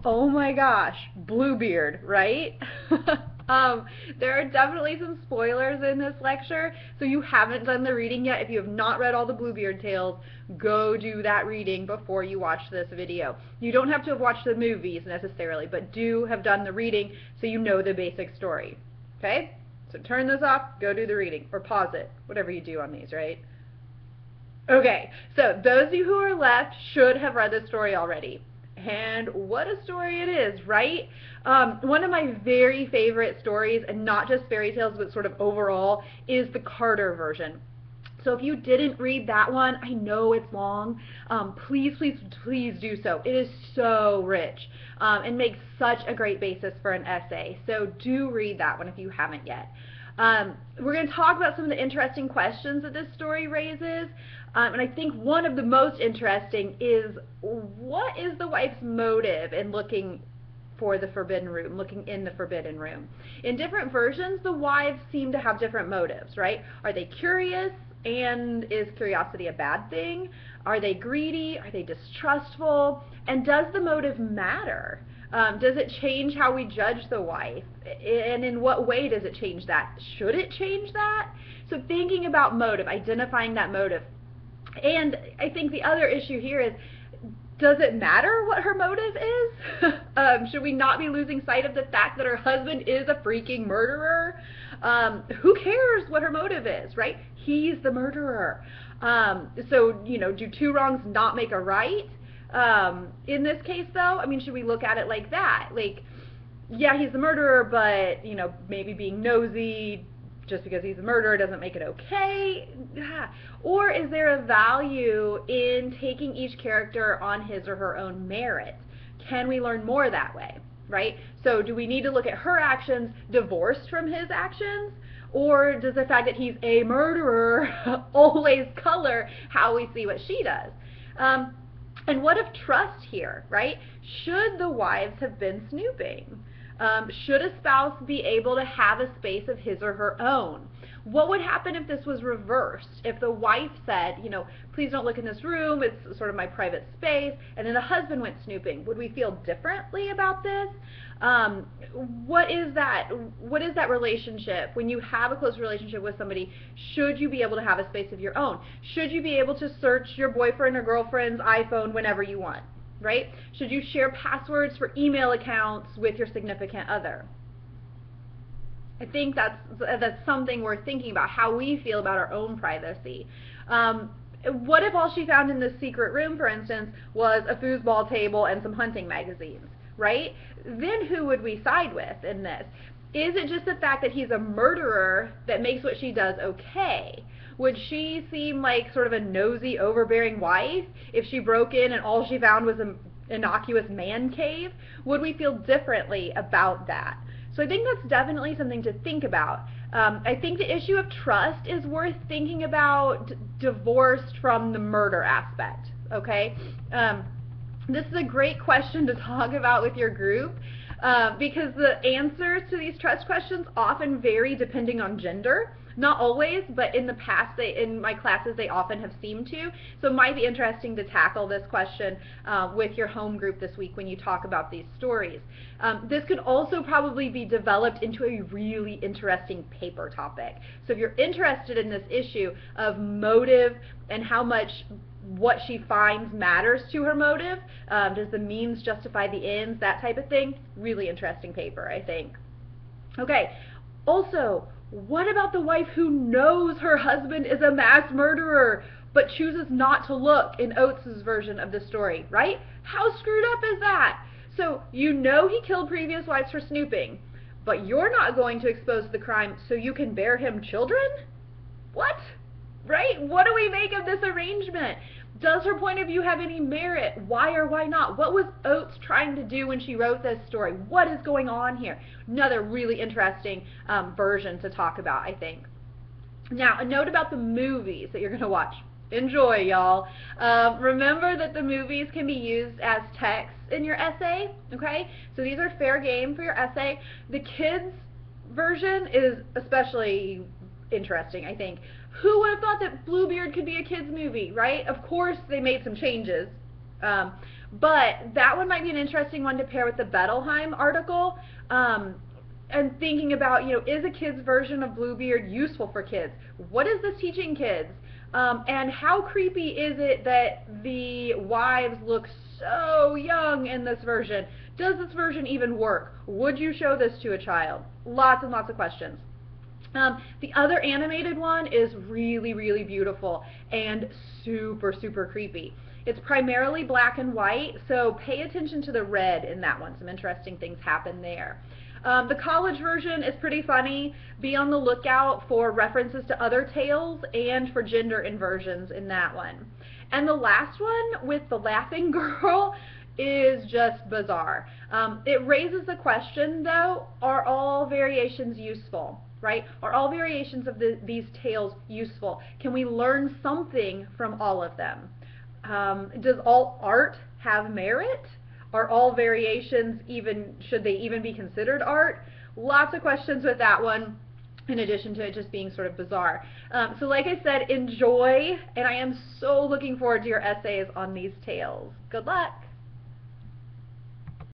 Oh my gosh, Bluebeard, right? There are definitely some spoilers in this lecture, so you haven't done the reading yet. If you have not read all the Bluebeard tales, go do that reading before you watch this video. You don't have to have watched the movies necessarily, but do have done the reading so you know the basic story. Okay? So turn this off, go do the reading, or pause it, whatever you do on these, right? Okay, so those of you who are left should have read this story already. And what a story it is, right? One of my very favorite stories, and not just fairy tales, but sort of overall, is the Carter version. So if you didn't read that one, I know it's long. Please, please, please do so. It is so rich and makes such a great basis for an essay. So do read that one if you haven't yet. We're going to talk about some of the interesting questions that this story raises. And I think one of the most interesting is, what is the wife's motive in looking for the forbidden room, looking in the forbidden room? In different versions, the wives seem to have different motives, right? Are they curious? And is curiosity a bad thing? Are they greedy? Are they distrustful? And does the motive matter? Does it change how we judge the wife? And in what way does it change that? Should it change that? So thinking about motive, identifying that motive. And I think the other issue here is, does it matter what her motive is? Should we not be losing sight of the fact that her husband is a freaking murderer? Who cares what her motive is, right? He's the murderer. So, you know, do two wrongs not make a right? In this case, though, I mean, should we look at it like that? Like, yeah, he's the murderer, but, you know, maybe being nosy just because he's a murderer doesn't make it okay? Or is there a value in taking each character on his or her own merit? Can we learn more that way, right? So do we need to look at her actions divorced from his actions? Or does the fact that he's a murderer always color how we see what she does? And what of trust here, right? Should the wives have been snooping? Should a spouse be able to have a space of his or her own? What would happen if this was reversed? If the wife said, you know, please don't look in this room, it's sort of my private space, and then the husband went snooping. Would we feel differently about this? What is that relationship? When you have a close relationship with somebody, should you be able to have a space of your own? Should you be able to search your boyfriend or girlfriend's iPhone whenever you want? Right? Should you share passwords for email accounts with your significant other? I think that's something worth thinking about, how we feel about our own privacy. What if all she found in this secret room, for instance, was a foosball table and some hunting magazines, right? Then who would we side with in this? Is it just the fact that he's a murderer that makes what she does okay? Would she seem like sort of a nosy, overbearing wife if she broke in and all she found was an innocuous man cave? Would we feel differently about that? So I think that's definitely something to think about. I think the issue of trust is worth thinking about divorced from the murder aspect, okay? This is a great question to talk about with your group because the answers to these trust questions often vary depending on gender. Not always, but in the past, in my classes, they often have seemed to. So it might be interesting to tackle this question with your home group this week when you talk about these stories. This could also probably be developed into a really interesting paper topic. So if you're interested in this issue of motive and how much what she finds matters to her motive, does the means justify the ends, that type of thing, really interesting paper, I think. Okay, also, what about the wife who knows her husband is a mass murderer but chooses not to look in Oates' version of the story, right? How screwed up is that? So you know he killed previous wives for snooping, but you're not going to expose the crime so you can bear him children? What? Right? What do we make of this arrangement? Does her point of view have any merit? Why or why not? What was Oates trying to do when she wrote this story? What is going on here? Another really interesting version to talk about, I think. Now, a note about the movies that you're going to watch. Enjoy, y'all. Remember that the movies can be used as text in your essay, okay? So these are fair game for your essay. The kids' version is especially interesting, I think. Who would have thought that Bluebeard could be a kids movie, right? Of course they made some changes. But that one might be an interesting one to pair with the Bettelheim article. And thinking about, is a kid's version of Bluebeard useful for kids? What is this teaching kids? And how creepy is it that the wives look so young in this version? Does this version even work? Would you show this to a child? Lots and lots of questions. The other animated one is really, really beautiful and super, super creepy. It's primarily black and white, so pay attention to the red in that one. Some interesting things happen there. The college version is pretty funny. Be on the lookout for references to other tales and for gender inversions in that one. And the last one with the laughing girl is just bizarre. It raises the question, though, are all variations useful? Right? Are all variations of these tales useful? Can we learn something from all of them? Does all art have merit? Are all variations should they even be considered art? Lots of questions with that one, in addition to it just being sort of bizarre. So like I said, enjoy, and I am so looking forward to your essays on these tales. Good luck!